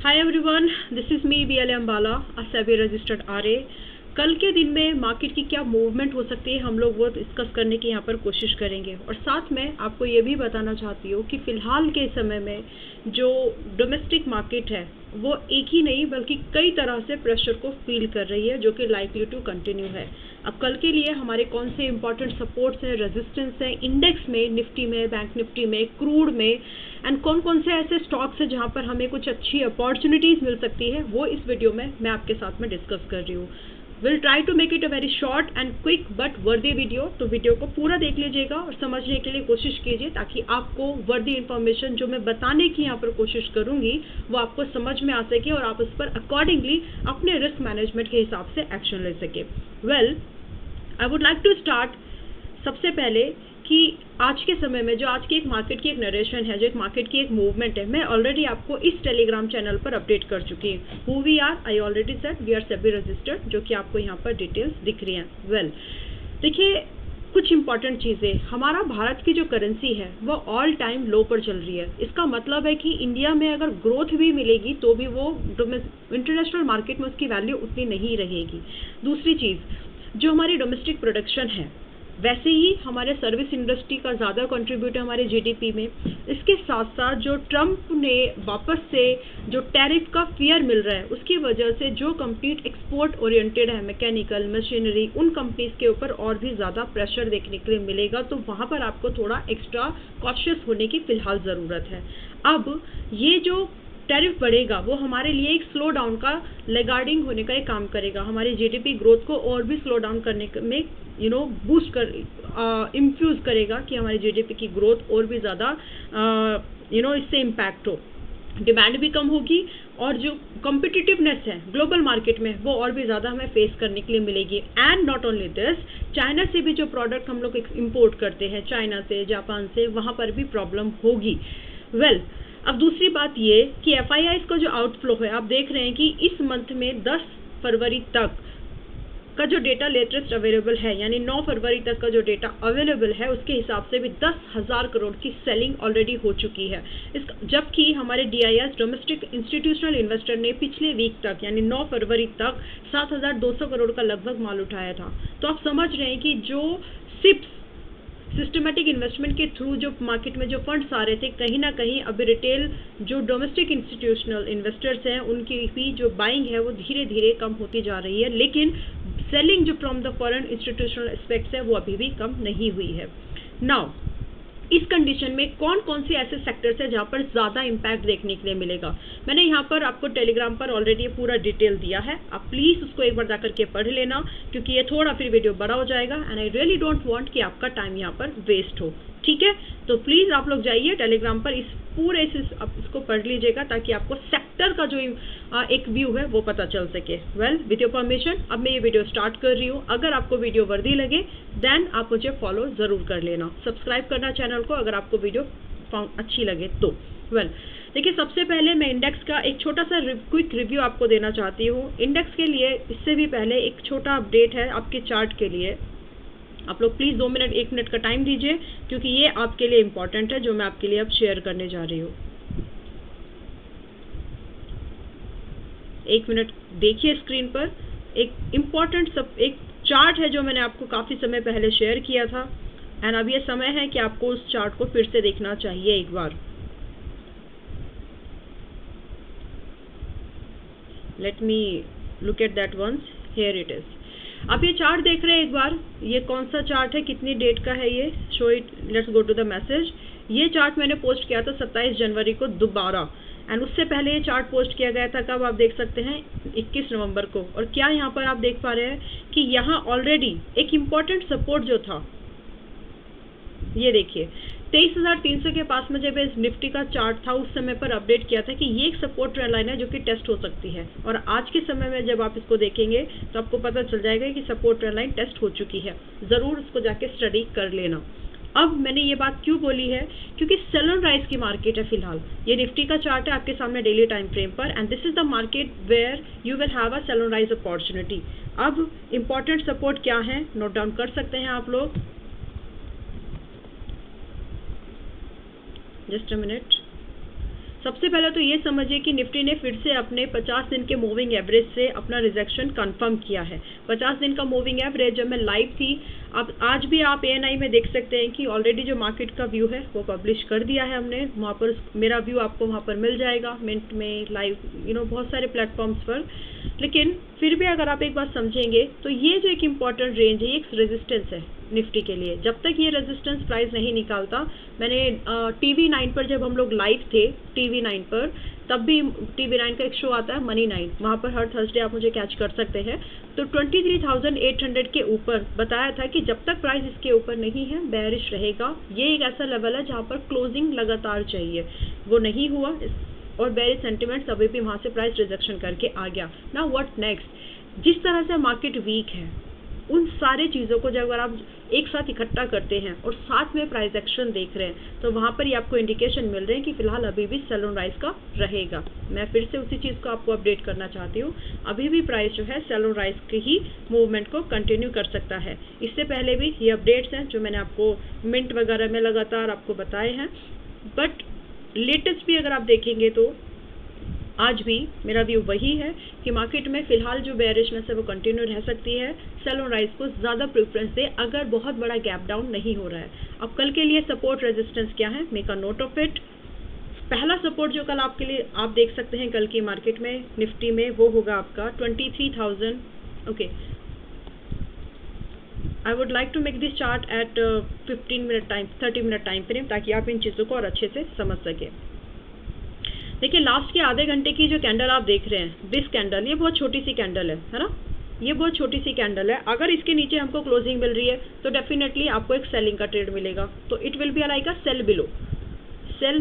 Hi everyone, this is me BL Ambala, a SEBI registered RA. कल के दिन में मार्केट की क्या मूवमेंट हो सकती है हम लोग वो डिस्कस करने की यहाँ पर कोशिश करेंगे और साथ में आपको ये भी बताना चाहती हूँ कि फ़िलहाल के समय में जो डोमेस्टिक मार्केट है वो एक ही नहीं बल्कि कई तरह से प्रेशर को फील कर रही है जो कि लाइकली टू कंटिन्यू है। अब कल के लिए हमारे कौन से इंपॉर्टेंट सपोर्ट्स हैं, रेजिस्टेंस हैं इंडेक्स में, निफ्टी में, बैंक निफ्टी में, क्रूड में एंड कौन कौन से ऐसे स्टॉक्स हैं जहाँ पर हमें कुछ अच्छी अपॉर्चुनिटीज़ मिल सकती है, वो इस वीडियो में मैं आपके साथ में डिस्कस कर रही हूँ। Will try to make it a very short and quick but worthy video. तो वीडियो को पूरा देख लीजिएगा और समझने के लिए कोशिश कीजिए ताकि आपको वर्दी इन्फॉर्मेशन जो मैं बताने की यहाँ पर कोशिश करूँगी वो आपको समझ में आ सके और आप उस पर अकॉर्डिंगली अपने रिस्क मैनेजमेंट के हिसाब से एक्शन ले सके। Well, I would like to start सबसे पहले कि आज के समय में जो आज की एक मार्केट की एक नरेशन है, जो एक मार्केट की एक मूवमेंट है, मैं ऑलरेडी आपको इस टेलीग्राम चैनल पर अपडेट कर चुकी हूँ। Who we are, I already said we are SEBI registered, जो कि आपको यहाँ पर डिटेल्स दिख रही हैं। वेल, देखिए कुछ इंपॉर्टेंट चीज़ें, हमारा भारत की जो करेंसी है वो ऑल टाइम लो पर चल रही है। इसका मतलब है कि इंडिया में अगर ग्रोथ भी मिलेगी तो भी वो इंटरनेशनल मार्केट में उसकी वैल्यू उतनी नहीं रहेगी। दूसरी चीज़, जो हमारी डोमेस्टिक प्रोडक्शन है वैसे ही हमारे सर्विस इंडस्ट्री का ज़्यादा कंट्रीब्यूट है हमारे जीडीपी में। इसके साथ साथ जो ट्रम्प ने वापस से जो टैरिफ का फियर मिल रहा है उसकी वजह से जो कंपनी एक्सपोर्ट ओरिएंटेड है, मैकेनिकल, मशीनरी, उन कंपनीज के ऊपर और भी ज़्यादा प्रेशर देखने के लिए मिलेगा। तो वहाँ पर आपको थोड़ा एक्स्ट्रा कॉशियस होने की फ़िलहाल ज़रूरत है। अब ये जो टैरिफ बढ़ेगा वो हमारे लिए एक स्लो डाउन का लेगार्डिंग होने का एक काम करेगा, हमारी जीडीपी ग्रोथ को और भी स्लो डाउन करने में बूस्ट कर इन्फ्यूज़ करेगा कि हमारी जीडीपी की ग्रोथ और भी ज़्यादा इससे इम्पैक्ट हो, डिमांड भी कम होगी और जो कॉम्पिटिटिवनेस है ग्लोबल मार्केट में वो और भी ज़्यादा हमें फेस करने के लिए मिलेगी। And not only this, China से भी जो प्रोडक्ट हम लोग इम्पोर्ट करते हैं, चाइना से, जापान से, वहाँ पर भी प्रॉब्लम होगी। वेल, अब दूसरी बात ये कि एफआईआईज़ का जो आउटफ्लो है, आप देख रहे हैं कि इस मंथ में 10 फरवरी तक का जो डेटा लेटेस्ट अवेलेबल है, यानी 9 फरवरी तक का जो डेटा अवेलेबल है उसके हिसाब से भी 10,000 करोड़ की सेलिंग ऑलरेडी हो चुकी है। जबकि हमारे डीआईएस डोमेस्टिक इंस्टीट्यूशनल इन्वेस्टर ने पिछले वीक तक यानी 9 फरवरी तक 7,200 करोड़ का लगभग माल उठाया था। तो आप समझ रहे हैं कि जो सिप्स सिस्टमेटिक इन्वेस्टमेंट के थ्रू जो मार्केट में जो फंड्स आ रहे थे, कहीं ना कहीं अभी रिटेल जो डोमेस्टिक इंस्टीट्यूशनल इन्वेस्टर्स हैं उनकी भी जो बाइंग है वो धीरे धीरे कम होती जा रही है, लेकिन सेलिंग जो from the foreign institutional aspects है वो अभी भी कम नहीं हुई है। नाउ इस कंडीशन में कौन कौन से ऐसे सेक्टर्स हैं जहाँ पर ज़्यादा इम्पैक्ट देखने के लिए मिलेगा, मैंने यहाँ पर आपको टेलीग्राम पर ऑलरेडी पूरा डिटेल दिया है। आप प्लीज़ उसको एक बार जा करके पढ़ लेना क्योंकि ये थोड़ा फिर वीडियो बड़ा हो जाएगा and I really don't want कि आपका टाइम यहाँ पर वेस्ट हो। ठीक है, तो प्लीज़ आप लोग जाइए टेलीग्राम पर, इस पूरे इसको पढ़ लीजिएगा ताकि आपको सेक्टर का जो एक व्यू है वो पता चल सके। वेल, विद योर परमिशन अब मैं ये वीडियो स्टार्ट कर रही हूँ। अगर आपको वीडियो वर्दी लगे देन आप मुझे फॉलो ज़रूर कर लेना, सब्सक्राइब करना चैनल को अगर आपको वीडियो अच्छी लगे तो। वेल, देखिए सबसे पहले मैं इंडेक्स का एक छोटा सा क्विक रिव्यू आपको देना चाहती हूँ। इंडेक्स के लिए इससे भी पहले एक छोटा अपडेट है आपके चार्ट के लिए। आप लोग प्लीज़ 2 मिनट 1 मिनट का टाइम दीजिए क्योंकि ये आपके लिए इम्पॉर्टेंट है जो मैं आपके लिए अब शेयर करने जा रही हूँ। 1 मिनट देखिए स्क्रीन पर, एक इम्पॉर्टेंट एक चार्ट है जो मैंने आपको काफ़ी समय पहले शेयर किया था एंड अब ये समय है कि आपको उस चार्ट को फिर से देखना चाहिए एक बार। Let me look at that once, here it is. आप ये चार्ट देख रहे हैं एक बार, ये कौन सा चार्ट है, कितनी डेट का है ये, show it, let's go to the message. ये चार्ट मैंने पोस्ट किया था 27 जनवरी को दोबारा एंड उससे पहले ये चार्ट पोस्ट किया गया था कब, आप देख सकते हैं 21 नवंबर को। और क्या यहाँ पर आप देख पा रहे हैं कि यहाँ ऑलरेडी एक इम्पॉर्टेंट सपोर्ट जो था, ये देखिए 23,300 के पास में जब इस निफ्टी का चार्ट था उस समय पर अपडेट किया था कि ये एक सपोर्ट ट्रेंड लाइन है जो कि टेस्ट हो सकती है। और आज के समय में जब आप इसको देखेंगे तो आपको पता चल जाएगा कि सपोर्ट ट्रेंड लाइन टेस्ट हो चुकी है। ज़रूर उसको जाके स्टडी कर लेना। अब मैंने ये बात क्यों बोली है, क्योंकि सेल एंड राइज की मार्केट है फिलहाल। ये निफ्टी का चार्ट है आपके सामने डेली टाइम फ्रेम पर and this is the market where you will have a sell and rise opportunity. अब इंपॉर्टेंट सपोर्ट क्या है नोट डाउन कर सकते हैं आप लोग, जस्ट अ मिनट। सबसे पहले तो ये समझिए कि निफ्टी ने फिर से अपने 50 दिन के मूविंग एवरेज से अपना रिजेक्शन कंफर्म किया है। 50 दिन का मूविंग एवरेज जब मैं लाइव थी, अब आज भी आप एएनआई में देख सकते हैं कि ऑलरेडी जो मार्केट का व्यू है वो पब्लिश कर दिया है हमने। वहाँ पर मेरा व्यू आपको वहाँ पर मिल जाएगा, मिंट में, लाइव, बहुत सारे प्लेटफॉर्म्स पर। लेकिन फिर भी अगर आप एक बात समझेंगे तो ये जो एक इम्पॉर्टेंट रेंज है, एक रेजिस्टेंस है निफ्टी के लिए। जब तक ये रेजिस्टेंस प्राइस नहीं निकालता, मैंने TV9 पर जब हम लोग लाइव थे TV9 पर, तब भी TV9 का एक शो आता है मनी 9, वहाँ पर हर थर्सडे आप मुझे कैच कर सकते हैं। तो 23,800 के ऊपर बताया था कि जब तक प्राइस इसके ऊपर नहीं है बेयरिश रहेगा। ये एक ऐसा लेवल है जहाँ पर क्लोजिंग लगातार चाहिए, वो नहीं हुआ और बेयरिश सेंटिमेंट्स अभी भी वहाँ से प्राइस रिजेक्शन करके आ गया। Now what next? जिस तरह से मार्केट वीक है, उन सारे चीज़ों को जब अगर आप एक साथ इकट्ठा करते हैं और साथ में प्राइस एक्शन देख रहे हैं, तो वहाँ पर ही आपको इंडिकेशन मिल रहे हैं कि फिलहाल अभी भी सेल ऑन राइज का रहेगा। मैं फिर से उसी चीज़ को आपको अपडेट करना चाहती हूँ, अभी भी प्राइस जो है सेल ऑन राइज के ही मूवमेंट को कंटिन्यू कर सकता है। इससे पहले भी ये अपडेट्स हैं जो मैंने आपको मिंट वगैरह में लगातार आपको बताए हैं, बट लेटेस्ट भी अगर आप देखेंगे तो आज भी मेरा व्यू वही है कि मार्केट में फिलहाल जो बेयरिशनेस है वो कंटिन्यू रह सकती है। सेल ऑन राइज को ज़्यादा प्रेफरेंस दे अगर बहुत बड़ा गैप डाउन नहीं हो रहा है। अब कल के लिए सपोर्ट रेजिस्टेंस क्या है, make a note of it. पहला सपोर्ट जो कल आपके लिए आप देख सकते हैं कल की मार्केट में निफ्टी में, वो होगा आपका 23,000। Okay, I would like to make this chart at 30 minute time frame, ताकि आप इन चीज़ों को और अच्छे से समझ सकें। देखिए, लास्ट के आधे घंटे की जो कैंडल आप देख रहे हैं, दिस कैंडल, ये बहुत छोटी सी कैंडल है ना, ये बहुत छोटी सी कैंडल है। अगर इसके नीचे हमको क्लोजिंग मिल रही है तो डेफिनेटली आपको एक सेलिंग का ट्रेड मिलेगा, तो it will be like a cell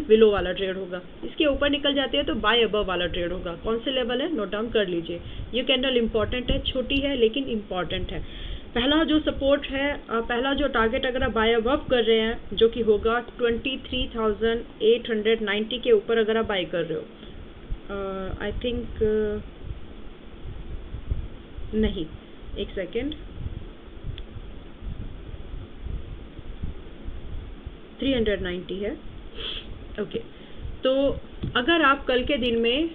below वाला ट्रेड होगा। इसके ऊपर निकल जाती है तो बाय अबव वाला ट्रेड होगा। कौन से लेवल है, नोट डाउन कर लीजिए। ये कैंडल इंपॉर्टेंट है, छोटी है लेकिन इंपॉर्टेंट है। पहला जो सपोर्ट है, पहला जो टारगेट अगर आप बाय अबव कर रहे हैं, जो कि होगा 23,890 के ऊपर अगर आप बाय कर रहे हो, आई थिंक नहीं, एक सेकेंड, 390 है। ओके, तो अगर आप कल के दिन में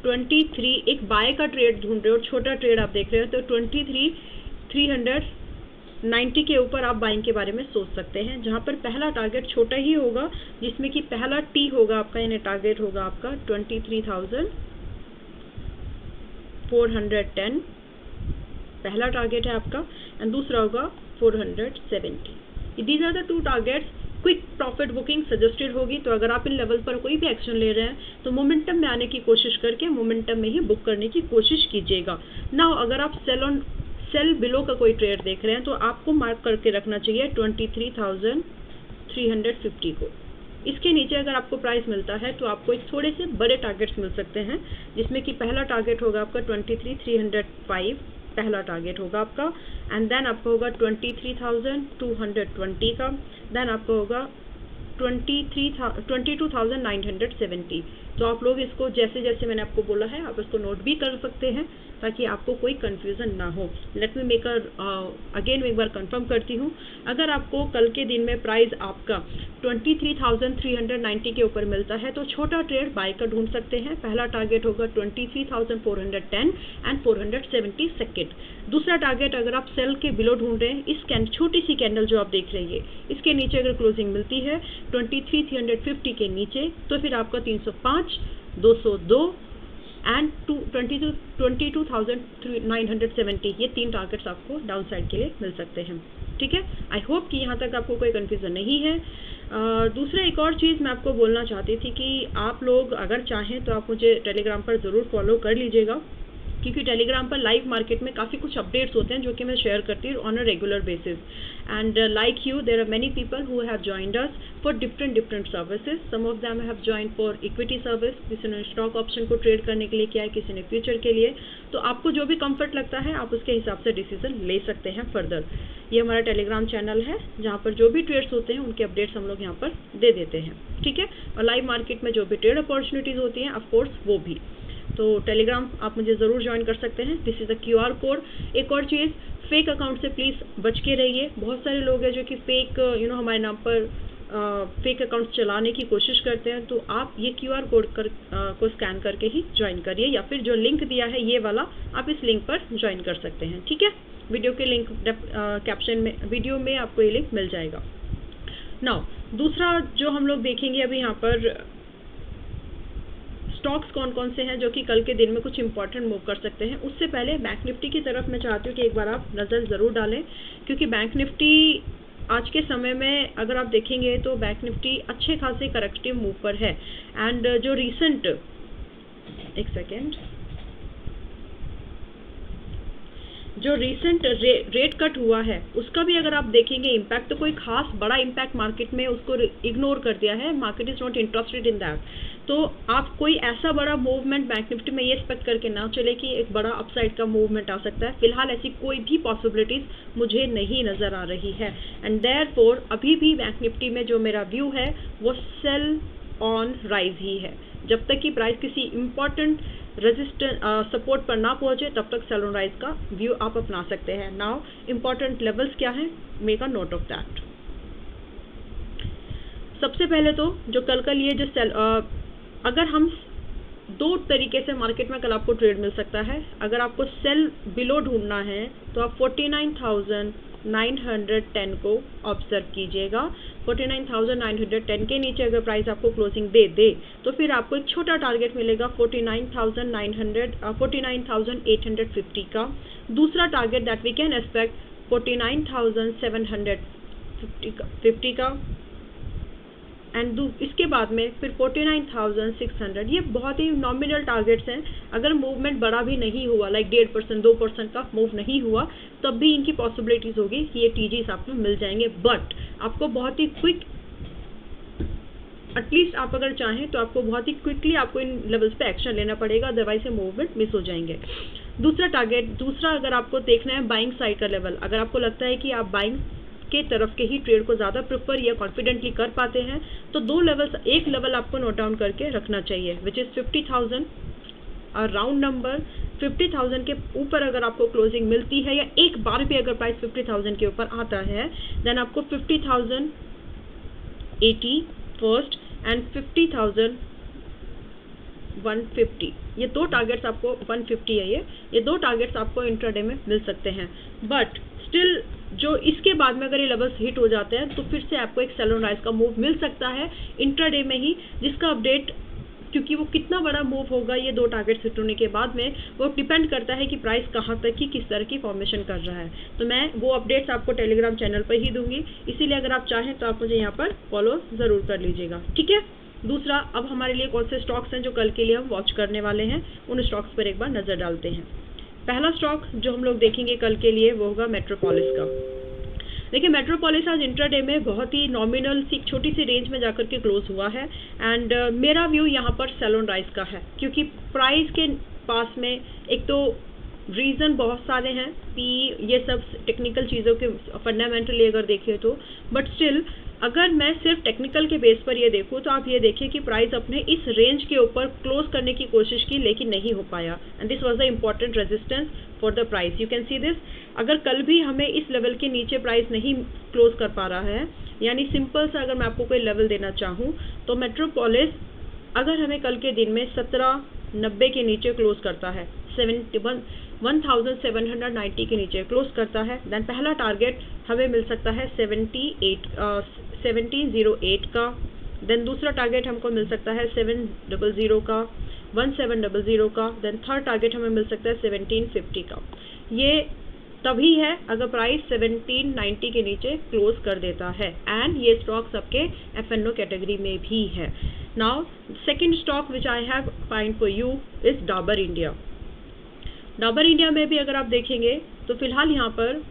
23 एक बाय का ट्रेड ढूंढ रहे हो, छोटा ट्रेड आप देख रहे हो, तो 23,390 के ऊपर आप बाइंग के बारे में सोच सकते हैं, जहां पर पहला टारगेट छोटा ही होगा, जिसमें कि पहला टी होगा आपका, यानी टारगेट होगा आपका 23,410, पहला टारगेट है आपका, एंड दूसरा होगा 470। These are the two targets. Quick profit booking suggested होगी, तो अगर आप इन लेवल पर कोई भी एक्शन ले रहे हैं तो मोमेंटम में आने की कोशिश करके मोमेंटम में ही बुक करने की कोशिश कीजिएगा। नाउ अगर आप सेल बिलो का कोई ट्रेड देख रहे हैं तो आपको मार्क करके रखना चाहिए 23,350 को। इसके नीचे अगर आपको प्राइस मिलता है तो आपको एक थोड़े से बड़े टारगेट्स मिल सकते हैं, जिसमें कि पहला टारगेट होगा आपका 23,305, पहला टारगेट होगा आपका, एंड देन आपको होगा 23,220 का, देन आपको होगा 22,970। तो आप लोग इसको जैसे जैसे मैंने आपको बोला है आप इसको नोट भी कर सकते हैं, ताकि आपको कोई कंफ्यूजन ना हो। लेट मी मेक अगेन एक बार कंफर्म करती हूँ, अगर आपको कल के दिन में प्राइस आपका 23,390 के ऊपर मिलता है तो छोटा ट्रेड बाय का ढूंढ सकते हैं। पहला टारगेट होगा 23,410 एंड 470 सेकेंड। दूसरा टारगेट अगर आप सेल के बिलो ढूंढ रहे हैं, इस छोटी सी कैंडल जो आप देख रहे हैं, इसके नीचे अगर क्लोजिंग मिलती है 23,350 के नीचे, तो फिर आपका 305, 202 एंड 22,970, ये तीन टारगेट्स आपको डाउन साइड के लिए मिल सकते हैं। ठीक है, आई होप कि यहाँ तक आपको कोई कन्फ्यूज़न नहीं है। दूसरा एक और चीज़ मैं आपको बोलना चाहती थी कि आप लोग अगर चाहें तो आप मुझे टेलीग्राम पर ज़रूर फॉलो कर लीजिएगा, क्योंकि टेलीग्राम पर लाइव मार्केट में काफ़ी कुछ अपडेट्स होते हैं जो कि मैं शेयर करती हूँ on a regular basis. And like you, there are many people who have joined us for different services. Some of them have joined for equity service, किसी ने स्टॉक ऑप्शन को ट्रेड करने के लिए किया है, किसी ने फ्यूचर के लिए। तो आपको जो भी कंफर्ट लगता है आप उसके हिसाब से डिसीजन ले सकते हैं फर्दर। ये हमारा टेलीग्राम चैनल है जहाँ पर जो भी ट्रेड्स होते हैं उनके अपडेट्स हम लोग यहाँ पर दे देते हैं। ठीक है, और लाइव मार्केट में जो भी ट्रेड अपॉर्चुनिटीज़ होती हैं ऑफकोर्स वो भी। तो टेलीग्राम आप मुझे ज़रूर ज्वाइन कर सकते हैं। This is a QR code. एक और चीज़, फेक अकाउंट से प्लीज़ बच के रहिए। बहुत सारे लोग हैं जो कि फेक हमारे नाम पर फेक अकाउंट चलाने की कोशिश करते हैं, तो आप ये क्यूआर कोड को स्कैन करके ही ज्वाइन करिए, या फिर जो लिंक दिया है ये वाला, आप इस लिंक पर ज्वाइन कर सकते हैं। ठीक है, वीडियो के लिंक कैप्शन में, वीडियो में आपको ये लिंक मिल जाएगा। नाउ दूसरा जो हम लोग देखेंगे अभी यहाँ पर, स्टॉक्स कौन कौन से हैं जो कि कल के दिन में कुछ इंपॉर्टेंट मूव कर सकते हैं। उससे पहले बैंक निफ्टी की तरफ मैं चाहती हूँ कि एक बार आप नज़र ज़रूर डालें, क्योंकि बैंक निफ्टी आज के समय में अगर आप देखेंगे तो बैंक निफ्टी अच्छे खासे करेक्टिव मूव पर है। एंड जो रीसेंट, एक सेकेंड, जो रीसेंट रेट कट हुआ है उसका भी अगर आप देखेंगे इम्पैक्ट, तो कोई खास बड़ा इम्पैक्ट मार्केट में उसको इग्नोर कर दिया है, market is not interested in that. तो आप कोई ऐसा बड़ा मूवमेंट बैंक निफ्टी में ये एक्सपेक्ट करके ना चले कि एक बड़ा अपसाइड का मूवमेंट आ सकता है। फिलहाल ऐसी कोई भी पॉसिबिलिटीज मुझे नहीं नज़र आ रही है। एंड देयरफॉर अभी भी बैंक निफ्टी में जो मेरा व्यू है वो सेल ऑन राइज ही है। जब तक कि प्राइस किसी इम्पॉर्टेंट रेजिस्टेंस सपोर्ट पर ना पहुंचे तब तक सेल ऑन राइज का व्यू आप अपना सकते हैं। नाउ इम्पॉर्टेंट लेवल्स क्या हैं, make a note of that. सबसे पहले तो जो कल का लिए जो सेल, अगर हम दो तरीके से मार्केट में कल आपको ट्रेड मिल सकता है। अगर आपको सेल बिलो ढूंढना है तो आप 49,910 को ऑब्जर्व कीजिएगा। 49,910 के नीचे अगर प्राइस आपको क्लोजिंग दे तो फिर आपको एक छोटा टारगेट मिलेगा 49,850 का। दूसरा target that we can expect 49,750 का, एंड इसके बाद में फिर 49,600। ये बहुत ही नॉमिनल टारगेट्स हैं। अगर मूवमेंट बड़ा भी नहीं हुआ, लाइक 1.5% 2% का मूव नहीं हुआ, तब भी इनकी पॉसिबिलिटीज होगी कि ये टीजीज आपको मिल जाएंगे। बट आपको बहुत ही क्विक, एटलीस्ट आप अगर चाहें तो आपको बहुत ही क्विकली आपको इन लेवल्स पे एक्शन लेना पड़ेगा, अदरवाइज ये मूवमेंट मिस हो जाएंगे। दूसरा अगर आपको देखना है बाइंग साइड का लेवल, अगर आपको लगता है कि आप बाइंग के तरफ के ही ट्रेड को ज़्यादा प्रेफर या कॉन्फिडेंटली कर पाते हैं, तो दो लेवल्स, एक लेवल आपको नोट डाउन करके रखना चाहिए, विच इज़ 50,000 और राउंड नंबर 50,000 के ऊपर अगर आपको क्लोजिंग मिलती है, या एक बार भी अगर प्राइस 50,000 के ऊपर आता है, देन आपको 50,080 फर्स्ट एंड 50,150, ये दो टारगेट्स आपको, 150 है ये दो टारगेट्स आपको इंट्राडे में मिल सकते हैं। बट स्टिल जो इसके बाद में अगर ये लेवल्स हिट हो जाते हैं तो फिर से आपको एक सेल ऑन राइज का मूव मिल सकता है इंट्राडे में ही, जिसका अपडेट, क्योंकि वो कितना बड़ा मूव होगा ये दो टारगेट्स हिट होने के बाद में, वो डिपेंड करता है कि प्राइस कहाँ तक की किस तरह की फॉर्मेशन कर रहा है। तो मैं वो अपडेट्स आपको टेलीग्राम चैनल पर ही दूंगी, इसीलिए अगर आप चाहें तो आप मुझे यहाँ पर फॉलो ज़रूर कर लीजिएगा। ठीक है, दूसरा, अब हमारे लिए कौन से स्टॉक्स हैं जो कल के लिए हम वॉच करने वाले हैं, उन स्टॉक्स पर एक बार नज़र डालते हैं। पहला स्टॉक जो हम लोग देखेंगे कल के लिए वो होगा मेट्रोपोलिस का। देखिए, मेट्रोपोलिस आज इंट्राडे में बहुत ही नॉमिनल सी छोटी सी रेंज में जाकर के क्लोज हुआ है। एंड मेरा व्यू यहाँ पर सेल ऑन राइज का है, क्योंकि प्राइस के पास में एक तो रीज़न बहुत सारे हैं कि ये सब टेक्निकल चीज़ों के फंडामेंटली अगर देखें तो, बट स्टिल अगर मैं सिर्फ टेक्निकल के बेस पर ये देखूँ तो आप ये देखिए कि प्राइस अपने इस रेंज के ऊपर क्लोज करने की कोशिश की, लेकिन नहीं हो पाया। And this was the important resistance for the price, you can see this. अगर कल भी हमें इस लेवल के नीचे प्राइस नहीं क्लोज कर पा रहा है, यानी सिंपल सा अगर मैं आपको कोई लेवल देना चाहूँ तो मेट्रोपोलिस अगर हमें कल के दिन में 1790 के नीचे क्लोज करता है, 1790 के नीचे क्लोज करता है, देन पहला टारगेट हमें मिल सकता है 1708 का। देन दूसरा टारगेट हमको मिल सकता है 700 का, 1700 का। देन थर्ड टारगेट हमें मिल सकता है 1750 का। ये तभी है अगर प्राइस 1790 के नीचे क्लोज कर देता है, एंड ये स्टॉक सबके FNO कैटेगरी में भी है। Now second stock which I have find for you is Dabur India. Dabur India में भी अगर आप देखेंगे तो फिलहाल यहाँ पर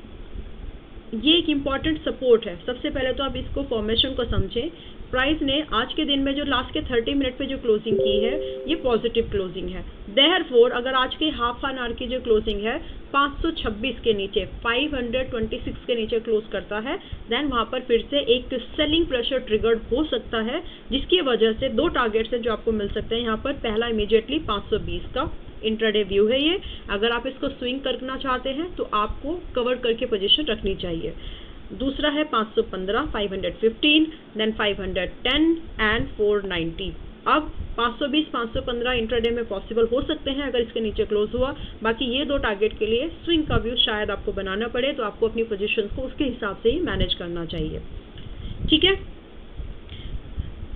ये एक इम्पॉर्टेंट सपोर्ट है। सबसे पहले तो आप इसको फॉर्मेशन को समझें। प्राइस ने आज के दिन में जो लास्ट के 30 मिनट पे जो क्लोजिंग की है ये पॉजिटिव क्लोजिंग है। देयरफॉर अगर आज के हाफ एन आवर की जो क्लोजिंग है 526 के नीचे, 526 के नीचे क्लोज करता है, देन वहाँ पर फिर से एक सेलिंग प्रेशर ट्रिगर्ड हो सकता है, जिसकी वजह से दो टारगेट्स हैं जो आपको मिल सकते हैं यहाँ पर। पहला इमीडिएटली 520 का इंट्राडे व्यू है ये। अगर आप इसको स्विंग करना चाहते हैं तो आपको कवर करके पोजीशन रखनी चाहिए। दूसरा है 515, 515, देन 510 एंड 490। अब 520, 515 इंट्राडे में पॉसिबल हो सकते हैं अगर इसके नीचे क्लोज हुआ। बाकी ये दो टारगेट के लिए स्विंग का व्यू शायद आपको बनाना पड़े, तो आपको अपनी पोजीशन को उसके हिसाब से ही मैनेज करना चाहिए। ठीक है,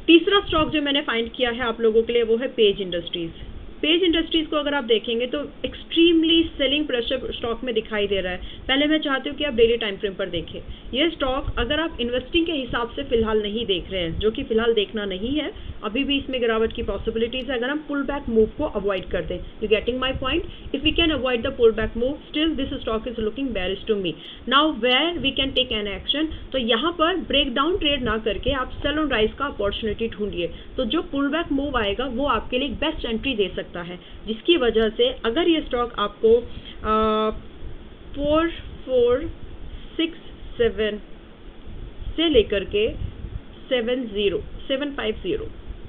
तीसरा स्टॉक जो मैंने फाइंड किया है आप लोगों के लिए वो है पेज इंडस्ट्रीज। पेज इंडस्ट्रीज को अगर आप देखेंगे तो एक्सट्रीमली सेलिंग प्रेशर स्टॉक में दिखाई दे रहा है। पहले मैं चाहती हूँ कि आप डेली टाइम फ्रेम पर देखें ये स्टॉक। अगर आप इन्वेस्टिंग के हिसाब से फिलहाल नहीं देख रहे हैं, जो कि फिलहाल देखना नहीं है, अभी भी इसमें गिरावट की पॉसिबिलिटीज है अगर हम पुल बैक मूव को अवॉइड कर दें। You getting my point? If we can avoid the pull back move, still this stock is looking bearish to me. Now where we can take an action, तो यहाँ पर break down trade ना करके आप sell on rise का opportunity ढूंढिए। तो जो पुल बैक मूव आएगा वो आपके लिए एक बेस्ट एंट्री दे सकता है, जिसकी वजह से अगर ये स्टॉक आपको 4467 से लेकर के 750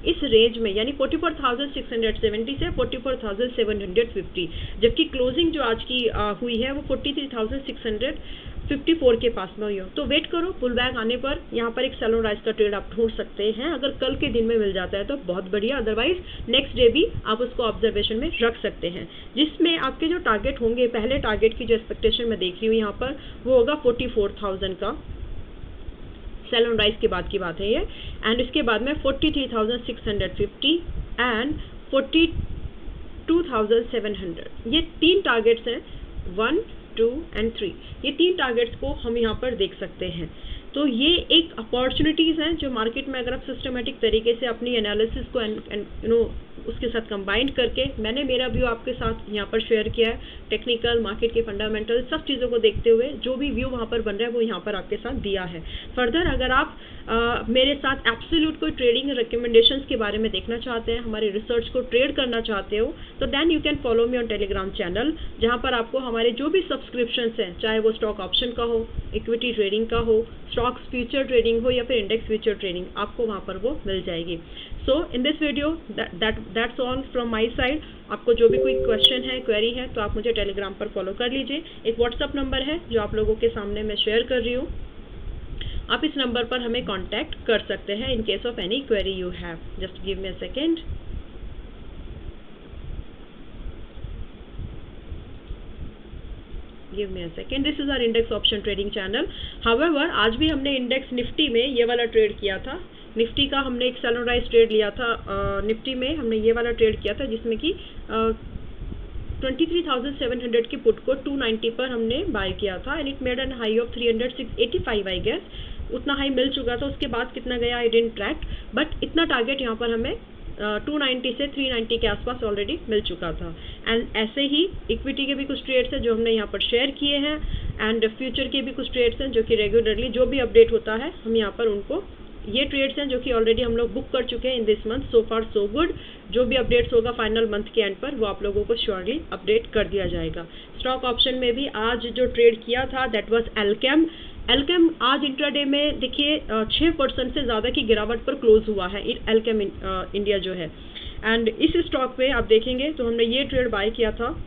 इस रेंज में, यानी 44,670 से 44,750, जबकि क्लोजिंग जो आज की हुई है वो 43,654 के पास में हुई हो। तो वेट करो, पुल बैक आने पर यहाँ पर एक सेल ऑन राइज का ट्रेड आप ढूंढ सकते हैं। अगर कल के दिन में मिल जाता है तो बहुत बढ़िया, अदरवाइज नेक्स्ट डे भी आप उसको ऑब्जर्वेशन में रख सकते हैं, जिसमें आपके जो टारगेट होंगे, पहले टारगेट की जो एक्सपेक्टेशन मैं देख रही हूँ यहाँ पर वो होगा 44,000 का। सेल ऑन राइज के बाद की बात है ये, एंड इसके बाद में 43,650 एंड 42,700, ये तीन टारगेट्स हैं, 1, 2 एंड 3। ये तीन टारगेट्स को हम यहाँ पर देख सकते हैं। तो ये एक अपॉर्चुनिटीज़ हैं जो मार्केट में अगर आप सिस्टमेटिक तरीके से अपनी एनालिसिस को उसके साथ कंबाइंड करके, मैंने मेरा व्यू आपके साथ यहाँ पर शेयर किया है, टेक्निकल, मार्केट के फंडामेंटल, सब चीज़ों को देखते हुए जो भी व्यू वहाँ पर बन रहा है वो यहाँ पर आपके साथ दिया है। फर्दर अगर आप मेरे साथ एब्सोल्यूट कोई ट्रेडिंग रिकमेंडेशंस के बारे में देखना चाहते हैं, हमारे रिसर्च को ट्रेड करना चाहते हो, तो then you can follow me on Telegram channel, जहाँ पर आपको हमारे जो भी सब्सक्रिप्शंस हैं, चाहे वो स्टॉक ऑप्शन का हो, इक्विटी ट्रेडिंग का हो, स्टॉक्स फ्यूचर ट्रेडिंग हो या फिर इंडेक्स फ्यूचर ट्रेडिंग, आपको वहाँ पर वो मिल जाएगी। So in this video that's all from my side. आपको जो भी कोई क्वेश्चन है, क्वेरी है, तो आप मुझे टेलीग्राम पर फॉलो कर लीजिए। एक व्हाट्सअप नंबर है जो आप लोगों के सामने मैं शेयर कर रही हूँ, आप इस नंबर पर हमें कांटेक्ट कर सकते हैं in case of any query you have. Just give me a second. Give me a second. This is our index option trading channel. However, आज भी हमने इंडेक्स निफ्टी में ये वाला ट्रेड किया था। निफ्टी का हमने एक सेल ऑन राइज ट्रेड लिया था, निफ्टी में हमने ये वाला ट्रेड किया था जिसमें कि 23,700 की पुट को 290 पर हमने बाय किया था, and it made an high of 385 I guess. उतना हाई मिल चुका था, उसके बाद कितना गया आई डिडंट ट्रैक, बट इतना टारगेट यहाँ पर हमें 290 से 390 के आसपास ऑलरेडी मिल चुका था। एंड ऐसे ही इक्विटी के भी कुछ ट्रेड्स हैं जो हमने यहाँ पर शेयर किए हैं, एंड फ्यूचर के भी कुछ ट्रेड्स हैं जो कि रेगुलरली जो भी अपडेट होता है हम यहाँ पर उनको, ये ट्रेड्स हैं जो कि ऑलरेडी हम लोग बुक कर चुके हैं in this month. So far so good. जो भी अपडेट्स होगा फाइनल मंथ के एंड पर वो आप लोगों को श्योरली अपडेट कर दिया जाएगा। स्टॉक ऑप्शन में भी आज जो ट्रेड किया था दैट वाज एल्केम। एल्केम आज इंट्राडे में देखिए 6% से ज़्यादा की गिरावट पर क्लोज हुआ है एल्केम इंडिया जो है। एंड इस स्टॉक पे आप देखेंगे तो हमने ये ट्रेड बाय किया था,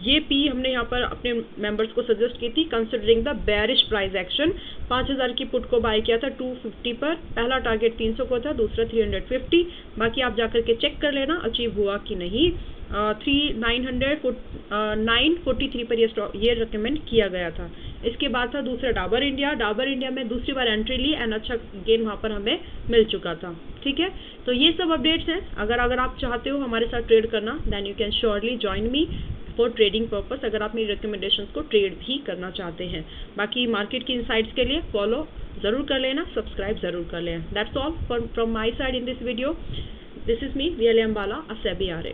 ये पी हमने यहाँ पर अपने मेंबर्स को सजेस्ट की थी considering the bearish price action. 5,000 की पुट को बाय किया था 250 पर, पहला टारगेट 300 को था, दूसरा 350। बाकी आप जाकर के चेक कर लेना अचीव हुआ कि नहीं। 943 पर ये रिकमेंड किया गया था। इसके बाद था दूसरा डाबर इंडिया। डाबर इंडिया में दूसरी बार एंट्री ली एंड अच्छा गेन वहाँ पर हमें मिल चुका था। ठीक है, तो ये सब अपडेट्स हैं। अगर आप चाहते हो हमारे साथ ट्रेड करना then you can surely join me for trading purpose, अगर आप मेरी रिकमेंडेशंस को ट्रेड भी करना चाहते हैं। बाकी मार्केट की इनसाइट्स के लिए फॉलो ज़रूर कर लेना, सब्सक्राइब ज़रूर कर लेना। That's all from my side in this video. This is me VLA Ambala, a SEBI RA।